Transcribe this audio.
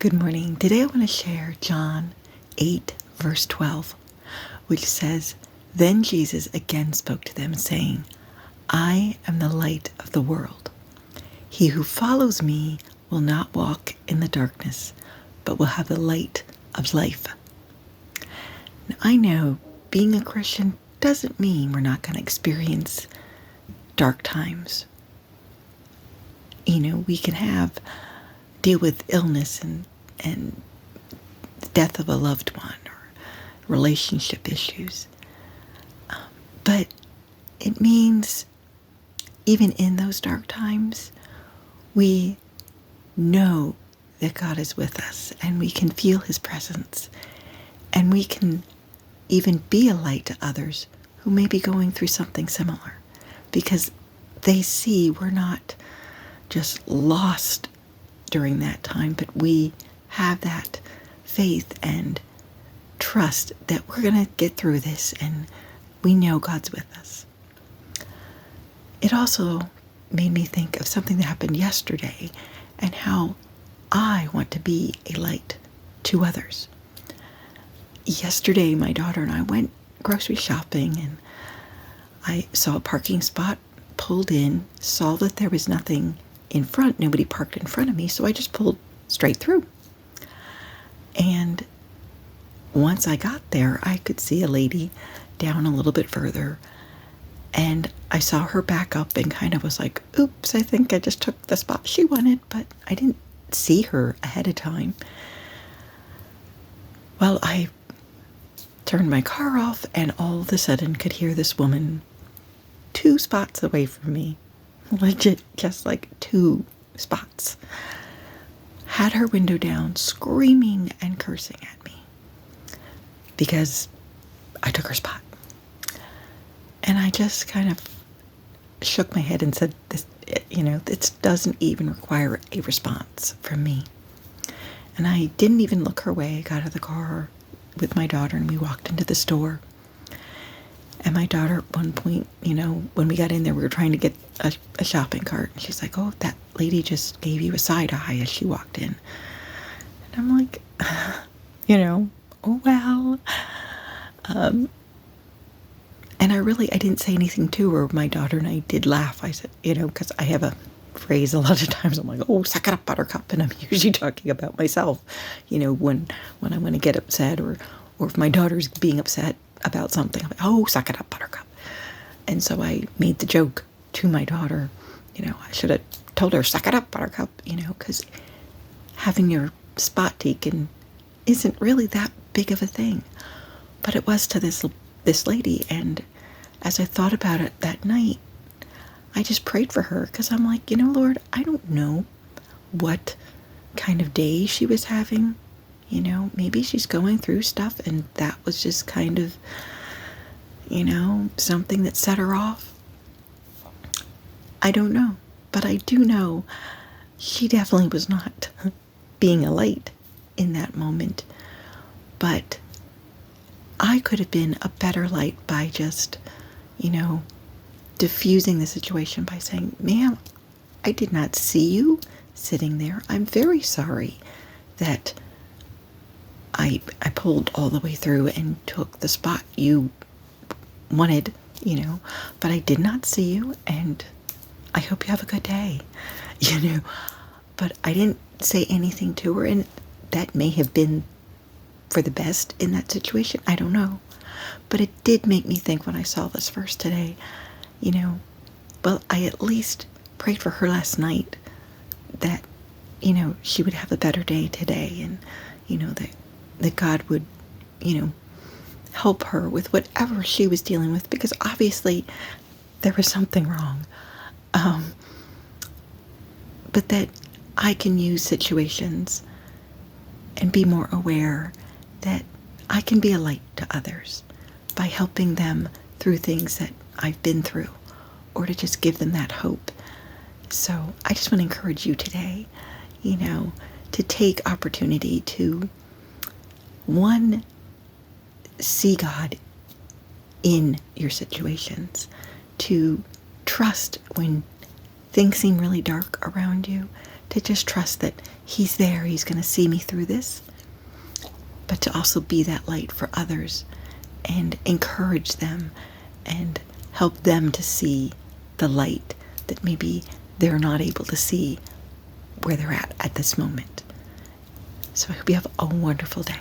Good morning. Today I want to share John 8, verse 12, which says, "Then Jesus again spoke to them, saying, I am the light of the world. He who follows me will not walk in the darkness, but will have the light of life." Now, I know being a Christian doesn't mean we're not going to experience dark times. We can deal with illness and the death of a loved one or relationship issues. But it means even in those dark times, we know that God is with us and we can feel His presence, and we can even be a light to others who may be going through something similar, because they see we're not just lost during that time, but we have that faith and trust that we're going to get through this, and we know God's with us. It also made me think of something that happened yesterday and how I want to be a light to others. Yesterday, my daughter and I went grocery shopping, and I saw a parking spot, pulled in, saw that there was nothing in front. Nobody parked in front of me, so I just pulled straight through. And once I got there, I could see a lady down a little bit further, and I saw her back up and kind of was like, oops, I think I just took the spot she wanted, but I didn't see her ahead of time. Well, I turned my car off, and all of a sudden could hear this woman 2 spots away from me, legit, just like 2 spots, had her window down, screaming and cursing at me because I took her spot. And I just kind of shook my head and said, this doesn't even require a response from me. And I didn't even look her way. I got out of the car with my daughter and we walked into the store. And my daughter, at one point, when we got in there, we were trying to get a shopping cart. And she's like, oh, that lady just gave you a side eye as she walked in. And I'm like, oh, well. And I didn't say anything to her. My daughter and I did laugh. I said, because I have a phrase a lot of times. I'm like, oh, suck it up, buttercup. And I'm usually talking about myself, when I want to get upset or if my daughter's being upset about something. I'm like, oh, suck it up, buttercup. And so I made the joke to my daughter. I should have told her, suck it up, buttercup, because having your spot taken isn't really that big of a thing. But it was to this lady. And as I thought about it that night, I just prayed for her, because I'm like, Lord, I don't know what kind of day she was having. Maybe she's going through stuff and that was just kind of, something that set her off. I don't know. But I do know she definitely was not being a light in that moment. But I could have been a better light by just, diffusing the situation by saying, ma'am, I did not see you sitting there. I'm very sorry that I pulled all the way through and took the spot you wanted, but I did not see you, and I hope you have a good day, But I didn't say anything to her, and that may have been for the best in that situation. I don't know. But it did make me think when I saw this verse today, well, I at least prayed for her last night that, she would have a better day today, and, that God would, help her with whatever she was dealing with, because obviously there was something wrong. But that I can use situations and be more aware that I can be a light to others by helping them through things that I've been through, or to just give them that hope. So I just want to encourage you today, to take opportunity to, one, see God in your situations, to trust when things seem really dark around you, to just trust that He's there, He's going to see me through this, but to also be that light for others and encourage them and help them to see the light that maybe they're not able to see where they're at this moment. So I hope you have a wonderful day.